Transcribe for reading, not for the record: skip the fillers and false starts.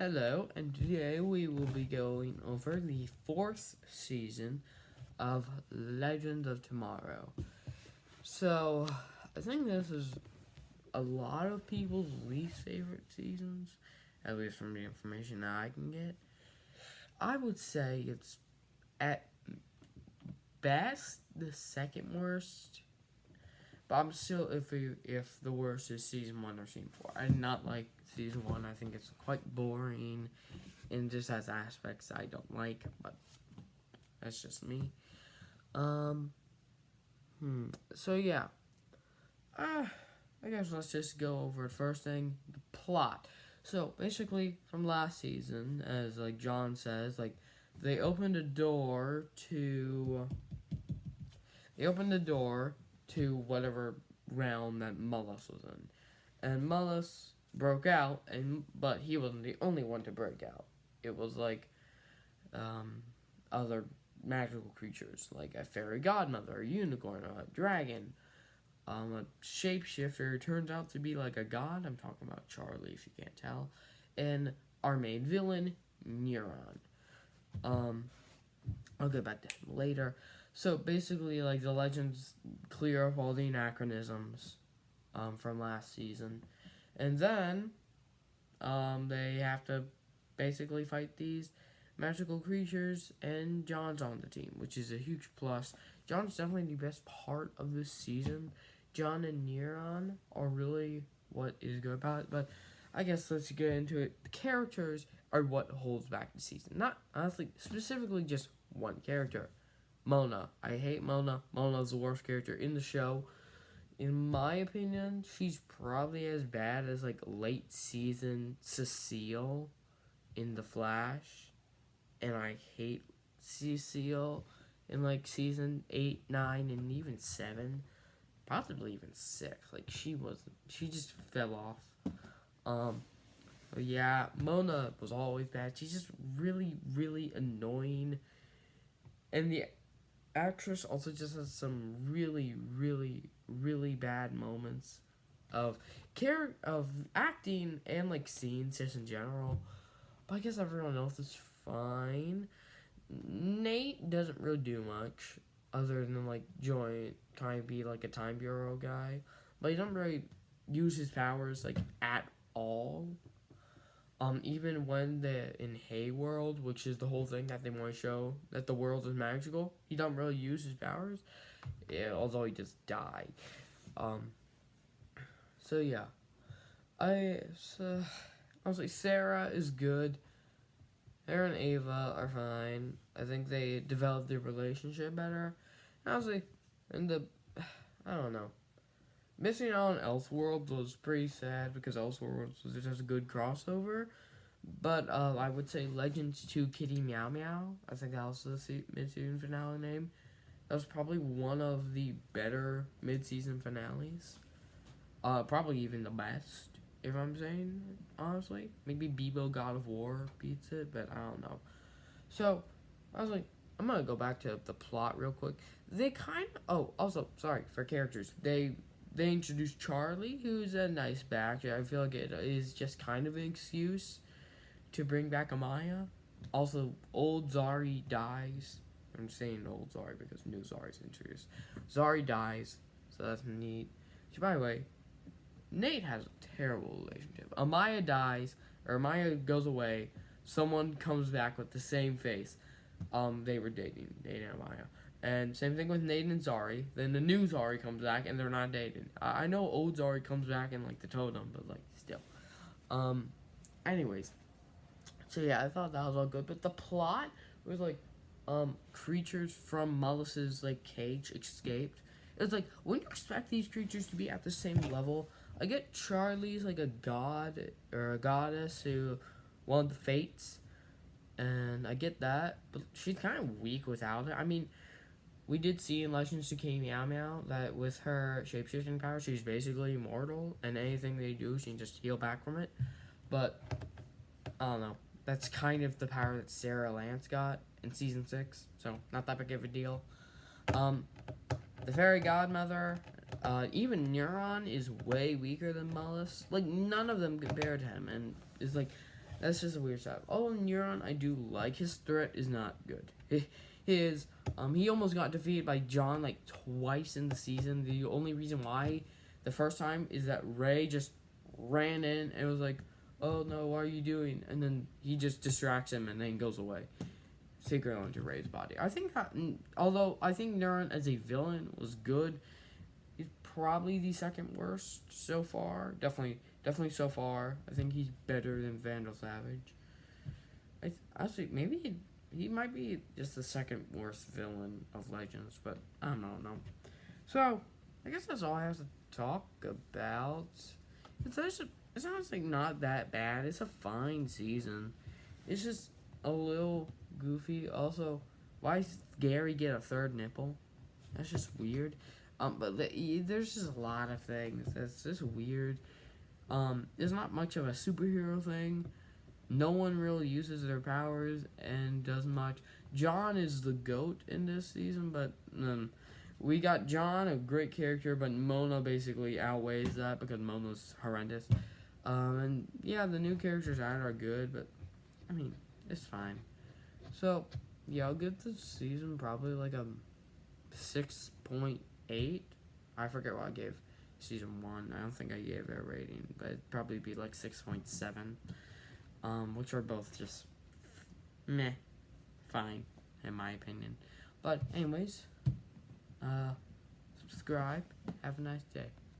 Hello, and today we will be going over the fourth season of Legend of Tomorrow. So, I think this is a lot of people's least favorite seasons, at least from the information that I can get. I would say it's at best the second worst, but I'm still iffy if the worst is season 1 or season 4. I did not like season 1, I think it's quite boring and just has aspects I don't like, but that's just me. So yeah, I guess let's just go over it. First thing, the plot. So basically, from last season, as like John says, like they opened a door to whatever realm that Mullis was in, and Mullis broke out, but he wasn't the only one to break out. It was like other magical creatures, like a fairy godmother, a unicorn, a dragon, a shapeshifter turns out to be like a god. I'm talking about Charlie, if you can't tell, and our main villain, Neuron. I'll get back to him later. So basically, like the legends clear up all the anachronisms from last season, and then they have to basically fight these magical creatures, and John's on the team, which is a huge plus. John's definitely the best part of this season. John and Neuron are really what is good about it, but I guess let's get into it. The characters are what holds back the season. Not, honestly, specifically just one character. Mona. I hate Mona. Mona's the worst character in the show. In my opinion, she's probably as bad as like late season Cecile in The Flash. And I hate Cecile in like season 8, 9, and even 7. Possibly even 6. Like she just fell off. But yeah, Mona was always bad. She's just really, really annoying. And the actress also just has some really, really, really bad moments of of acting and like scenes just in general. But I guess everyone else is fine. Nate doesn't really do much other than like join kind of be like a time bureau guy, but he doesn't really use his powers like at all. Even when they're in Hayworld, which is the whole thing that they want to show that the world is magical, he don't really use his powers. Yeah, although he just died. Um. So yeah, honestly Sarah is good. Her and Ava are fine. I think they developed their relationship better. Honestly, and I don't know. Missing out on Elseworlds was pretty sad because Elseworlds was just a good crossover. But I would say Legends 2 Kitty Meow Meow. I think that was the mid-season finale name. That was probably one of the better mid-season finales. Probably even the best, if I'm saying, honestly. Maybe Bebo God of War beats it, but I don't know. So, I was like, I'm gonna go back to the plot real quick. They kind of, also, sorry, for characters. They introduced Charlie, who's a nice back. I feel like it is just kind of an excuse to bring back Amaya. Also, old Zari dies. I'm saying old Zari because new Zari's introduced. Zari dies, so that's neat. Which, by the way, Nate has a terrible relationship. Amaya dies, or Amaya goes away. Someone comes back with the same face. They were dating, Nate and Amaya. And same thing with Nate and Zari. Then the new Zari comes back, and they're not dating. I know old Zari comes back in like the totem, but like still. Anyways, so yeah, I thought that was all good. But the plot was like, creatures from Mullis's like cage escaped. It was like, wouldn't you expect these creatures to be at the same level? I get Charlie's like a god or a goddess who won the fates, and I get that, but she's kind of weak without it. I mean, we did see in Legends of Kitty Meow Meow that with her shapeshifting power, she's basically immortal, and anything they do, she can just heal back from it. But I don't know. That's kind of the power that Sarah Lance got in season 6, so not that big of a deal. The fairy godmother, even Neuron is way weaker than Mullis. Like, none of them compare to him, and it's like, That's just a weird stuff. Oh, and Euron, I do like. His threat is not good. He almost got defeated by Jon like twice in the season. The only reason why, the first time, is that Rey just ran in and was like, "Oh no, what are you doing?" And then he just distracts him and then goes away. Secretly into Rey's body. I think although I think Euron as a villain was good, he's probably the second worst so far. Definitely so far. I think he's better than Vandal Savage. Actually, maybe he might be just the second worst villain of Legends, but I don't know. So, I guess that's all I have to talk about. It's honestly not that bad. It's a fine season. It's just a little goofy. Also, why does Gary get a third nipple? That's just weird. There's just a lot of things that's just weird. There's not much of a superhero thing. No one really uses their powers and does much. Jon is the GOAT in this season, but we got Jon, a great character, but Mona basically outweighs that because Mona's horrendous. And yeah, the new characters added are good, but I mean, it's fine. So, yeah, I'll give this season probably like a 6.8. I forget what I gave season 1. I don't think I gave it a rating, but it'd probably be like 6.7. Which are both just meh, fine, in my opinion. But anyways, subscribe. Have a nice day.